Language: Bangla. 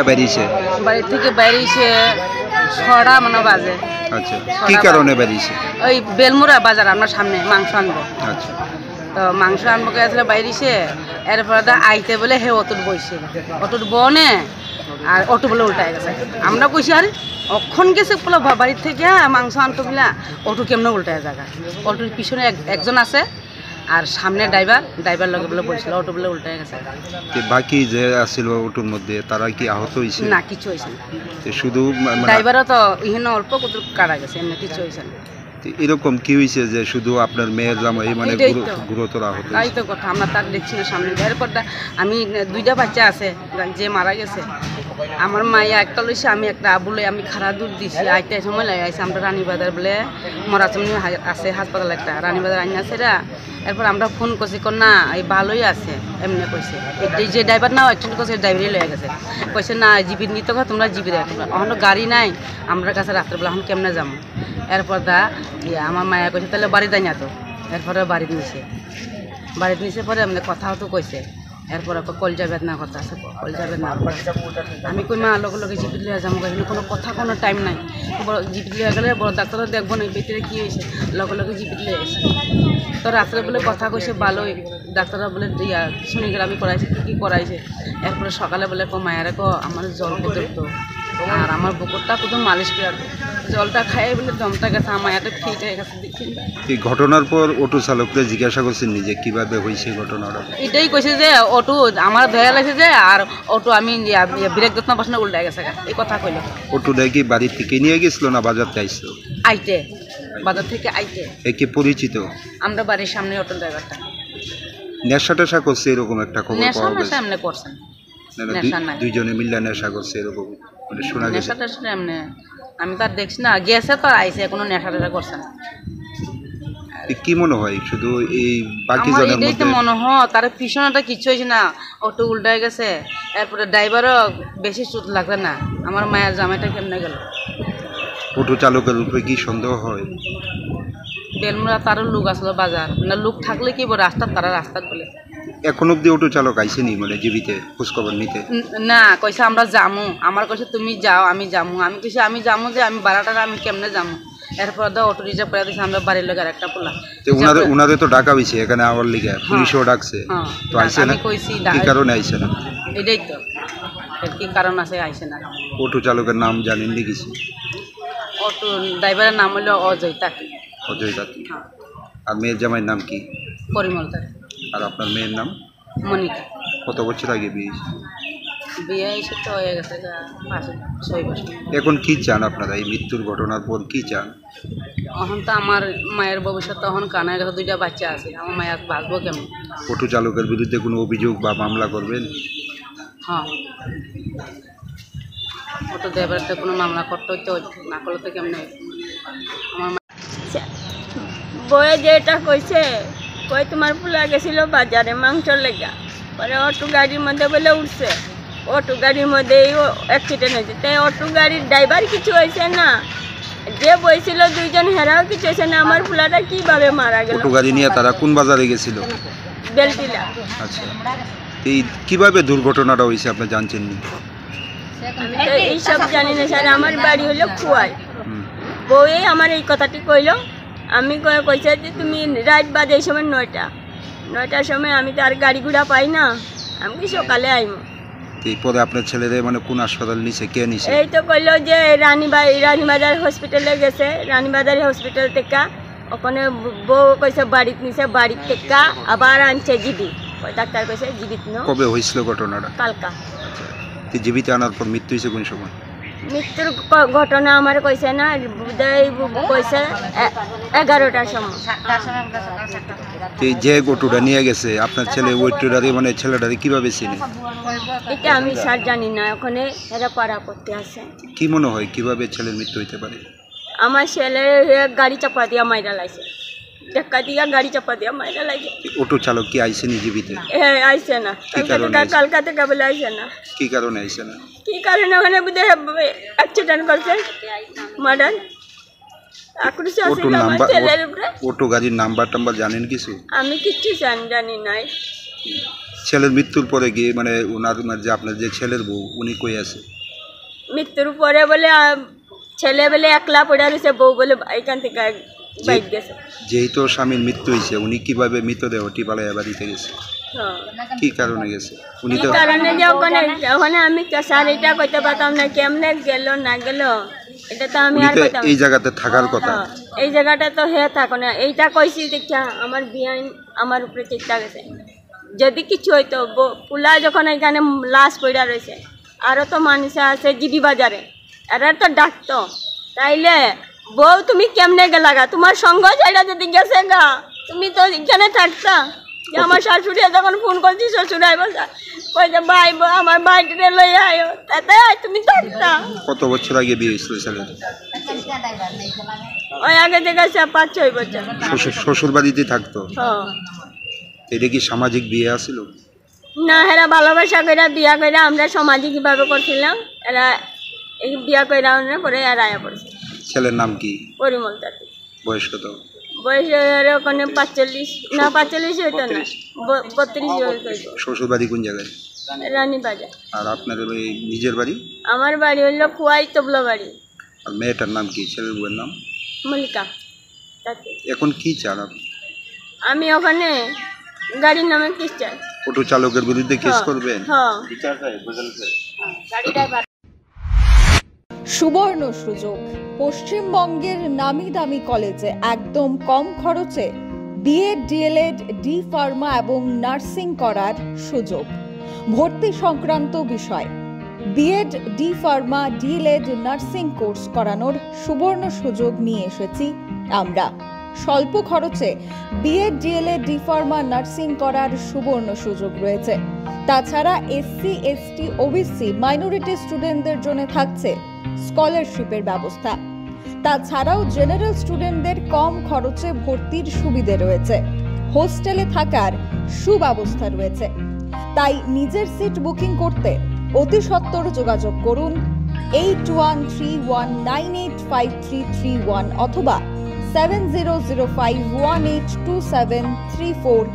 বেরিয়েছে বাড়ি থেকে বেরিয়েছে 6টা মনে বাজে। আচ্ছা, কি কারণে বেরিয়েছে? ওই বেলমুড়া বাজার আমার সামনে মাংস আনবো। আচ্ছা, তো মাংস আনবো গেছিল বাইরেছে, এরপরে আইতে বলে হে অটুট বইছে, অটুট বনে আর অটো বলে উল্টায় গেছে। আমরা কইছি আরে অক্ষণ গেছে বলে বাড়ির থেকে মাংস আনতো বলে অটো কেমনে উল্টায় জায়গা। অটোর পিছনে একজন আছে আর সামনে ড্রাইভার লগে বলে বলছিল, অটো বলে উল্টায় গেছে। বাকি যে আছিল অটোর মধ্যে তারা কি আহত হয়েছে? না, কিছু হয়েছে না। শুধু ড্রাইভারও তো ইহেন অল্প কত কাটা গেছে, এমনি কিছু হয়েছে না। এরকম কি হয়েছে যে শুধু আপনার মেয়ের জামাই মানে গুরুতর আহত? তাই তো কথা, আমরা তার দেখছি না সামনে। এরপর আমি 2টা বাচ্চা আছে যে মারা গেছে। আমার মাইয়া একটা লইছে, আমি একটা আবুলে আমি খারাপ দূর দিছি। আইতে সময় লাগে আইসে আমরা রানীবাজার বলে মরাচমনি আছে হাসপাতাল একটা, রানীবাজার আইন আছে রা। এরপর আমরা ফোন করছি, না এই ভালোই আছে এমনি কইছে। যে ড্রাইভার না অ্যাক্সিডেন্ট করছে ড্রাইভারই লয়ে গেছে। কইছে না জিবির নিতে কথা তোমরা জিবি দেখো, এখনো গাড়ি নাই আমরা কাছে রাত্রেবেলা এখন কেমনে যাবো। এরপর আমার মায়া কইছে তাহলে বাড়ি যাই না তো। এরপরে বাড়িতে নিছে পরে এমনি কথাও তো কইছে। এরপরে কলজা বেদনা কথা আছে, কলজা বেদনা। আমি কই মা লগে লগে জিপি লিয়ে যাবো, কোনো কথা কোনো টাইম নাই। জিপি লিয়ে গেলে বড় ডাক্তারও দেখবো না ভিতরে কী হয়েছে, লগে লগে জিপি লিয়ে এসে তো রাত্রে বলে কথা কইছে ভালোই। ডাক্তাররা বলে সোনোগ্রাফি করাইছে, কী করাইছে। এরপরে সকালে বলে মায়েরা আমার জল ধরতো আর আমার বুকুরটা কোথাও মালিশ করে জলটা খাইয়ে বলে দমটা গেছে, আমার এত ফিট হয়ে গেছে। দেখি এই ঘটনার পর অটো চালককে জিজ্ঞাসা করছেন নিজে কিভাবে হয়েছে ঘটনাটা? এটাই কইছে যে অটো আমার ধয়া লাগছে যে আর অটো আমি ব্রেক যত্ন পাশে উল্টায় গেছে, এই কথা কইল। অটোটা কি বাড়ি থেকে নিয়ে গেছিল না বাজার থেকে আইছিল? আইতে বাজার থেকে আইতে। একে পরিচিত? আমরা বাড়ির সামনে অটো ড্রাইভারটা নেশা টেশা করছে এরকম একটা খবর পাওয়া গেছে? এমনি করছেন, দুইজনে মিলে নেশা করছে এরকম মানে শোনা গেছে। নেশা টেশা এমনি আমি তো আর দেখছি না, গেছে তো আইসে, কোনো নেশা টেশা করছে না। কি মনে হয় শুধু এই বাকি জনের মধ্যে? মনে হয় তার পিছনেটা কিছু হয়েছে না, অটো উল্টায় গেছে। এরপরে ড্রাইভারও বেশি চোট লাগবে না। আমার মায়ের জামাইটা কেমনে গেল? অটো চালকের উপরে কি সন্দেহ হয়? বেলমুড়া তারও লোক আসলো বাজার না, লোক থাকলে কি রাস্তা তারা রাস্তা বলে। এখন অব্দি অটো চালক আইসেনি মানে জীবিতে খোঁজখবর নিতে? না, কইছে আমরা যামু। আমার কইছে তুমি যাও আমি যামু। আমি কইছি আমি যামু যে আমি বাড়াটা আমি কেমনে যামু। এরপর অটো রিজার্ভ করে দিয়েছে আমরা বাড়ির লোকের একটা পোলা। উনাদের তো ডাকা হয়েছে এখানে আওয়ার লিগে, পুলিশও ডাকছে তো আইসে না? কি কারণে আইসে না? এটাই তো কি কারণ আছে আইসে না। অটো চালকের নাম জানেন নি কিছু? অটো ড্রাইভারের নাম হলো অজয় তাকি। অজয় তাকি। আর মেয়ের জামাইয়ের নাম কি? পরিমল তাকি। আর আপনার মেয়ের নাম? মনিকা। কত বছর আগে বিয়ে? বিয়ে এসে তো হয়ে গেছে 5-6 বছর। এখন কি চান আপনারা এই মৃত্যুর ঘটনার পর কি চান? এখন তো আমার মায়ের ভবিষ্যৎ তখন কানা গেছে, 2টা বাচ্চা আছে, আমার মায়ের বাঁচবো কেমন? অটো চালকের বিরুদ্ধে কোনো অভিযোগ বা মামলা করবেন? হ্যাঁ, অটো ড্রাইভারতে কোনো মামলা করতে হইতো, না করলে তো কেমন? আমার বয়ে যেটা কইছে কই তোমার পোলা গেছিল বাজারে মাংসর লেগা, পরে অটো গাড়ির মধ্যে বলে উঠছে, অটো গাড়ির মধ্যেই অ্যাক্সিডেন্ট হয়েছে। তাই অটো গাড়ির ড্রাইভার কিছু হয়েছে না, যে বইছিল 2জন হেরাও কিছু হয়েছে না। আমার পোলাটা কিভাবে মারা গেল? অটো গাড়ি নিয়ে তারা কোন বাজারে গেছিল? বেলটিলা। আচ্ছা, এই কিভাবে দুর্ঘটনাটা হয়েছে আপনি জানছেন নি? আমি তো এইসব জানি না স্যার, আমার বাড়ি হলো খুয়াই। বউয়ে আমার এই কথাটি কইল। আমি কইছে যে তুমি রাত বাজে এই সময় 9টার সময়, আমি তো আর গাড়ি ঘোড়া পাই না, আমি কি সকালে আইমো। এরপরে আপনার ছেলেদের মানে কোন হাসপাতাল নিছে, কে নিছে? এই তো কইলো যে রানীবাজার হসপিটালে গেছে, রানীবাজার হসপিটাল থেকে ওখানে বউ কইছে বাড়িতে নিছে, বাড়ির থেকে আবার আনছে জিবি। ডাক্তার কইছে জীবিত ন। কবে হয়েছিল ঘটনাটা? কালকা। জীবিতে আনার পর মৃত্যু হয়েছে কোন সময়? মৃত্যুর ঘটনা আমার কইছে না, কইছে 11টার সময়। যে অটোটা নিয়ে গেছে আপনার ছেলে, ওই টোটারে মানে ছেলেটারে কিভাবে চিনে? এটা আমি স্যার জানি না, ওখানে এরা পাড়া করতে আসে। কি মনে হয় কিভাবে ছেলের মৃত্যু হইতে পারে? আমার ছেলে গাড়ি চাপা দিয়া মাইরা লাইছে, ধাক্কা দিয়া গাড়ি চাপা দিয়া মাইরা লাইছে। অটো চালক কি আইসেনি জীবিতে? হ্যাঁ, আইসে না, কালকা থেকে বলে আইসে না। কি কারণে আইসে না? কি কারণে? ওখানে বোধহয় অ্যাক্সিডেন্ট করছে, মার্ডার। অটো গাড়ির নাম্বার টাম্বার জানেন কিছু? আমি কিচ্ছু জানি নাই। ছেলের মৃত্যুর পরে গিয়ে মানে ওনার যে আপনার যে ছেলের বউ উনি কই আছে? মৃত্যুর পরে বলে ছেলে বলে একলা পড়ে রয়েছে, বউ বলে এখান থেকে বাইক গেছে। যেই তো স্বামীর মৃত্যু হয়েছে উনি কিভাবে মৃতদেহটি পালাইয়া বাড়িতে গেছে? কি কারণে গেছে উনি? তো কারণে যে ওখানে আমি স্যার এটা কইতে পারতাম না, কেমনে গেল না গেল এটা তো আমি আর কইতাম। এই জায়গাতে থাকার কথা, এই জায়গাটা তো হে থাকো না, এইটা কইছি দেখা আমার বিয়ে আমার উপরে চেষ্টা গেছে। যদি কিছু হইতো পুলা যখন এখানে লাশ পড়া রয়েছে, আরও তো মানুষ আছে জিবি বাজারে, এরা তো ডাকতো, তাইলে বউ তুমি কেমনে গেলা গা, তোমার সঙ্গ যাইরা যদি গেছে গা তুমি তো এখানে থাকতা। যে আমার শাশুড়ি যখন ফোন করছি শ্বশুর আই বলছে কই যে ভাই আমার বাইরে লই আয়ো, তাতে তুমি থাকতা। কত বছর আগে বিয়ে হয়েছিল ছেলের? ওই আগে থেকে 5-6 বছর শ্বশুর বাড়িতে থাকতো। এটা কি সামাজিক বিয়ে আছিল? না, এরা ভালোবাসা করে বিয়া করে, আমরা সামাজিকভাবে করছিলাম, এরা এই বিয়া করে পরে এরা আয়া পড়ছে। ছেলের নাম কি? পরিমল তাঁতি। বয়স কত? বয়স ওখানে 45 না 45 হইতো না, 32 হইতো। শ্বশুর বাড়ি কোন জায়গায়? রানী বাজার। আর আপনার ওই নিজের বাড়ি? আমার বাড়ি হইল কুয়াই তবলা বাড়ি। আর মেয়েটার নাম কি? ছেলের বউয়ের নাম? মল্লিকা তাঁতি। এখন কি চান আপনি? আমি ওখানে গাড়ির নামে কেস চাই। অটো চালকের বিরুদ্ধে কেস করবেন? হ্যাঁ। সুবর্ণ সুযোগ, পশ্চিমবঙ্গের নামি দামি কলেজে একদম কম খরচে বিএড, ডিএলএড, ডি ফার্মা এবং নার্সিং করার সুযোগ। ভর্তি সংক্রান্ত বিষয় BEd, D pharma, DElEd, nursing course করানোর সুবর্ণ সুযোগ নিয়ে এসেছি আমরা। স্বল্প খরচে BEd, DElEd, D pharma, nursing করার সুবর্ণ সুযোগ রয়েছে। তাছাড়া এসসি, এসটি, ওবিসি, মাইনরিটি স্টুডেন্টদের জন্য থাকছে স্কলারশিপের ব্যবস্থা। তাছাড়াও জেনারেল স্টুডেন্টদের কম খরচে ভর্তির সুবিধে রয়েছে। হোস্টেলে থাকার সুব্যবস্থা রয়েছে। তাই নিজের সিট বুকিং করতে অতি সত্বর যোগাযোগ করুন 8131985331 অথবা 7005182734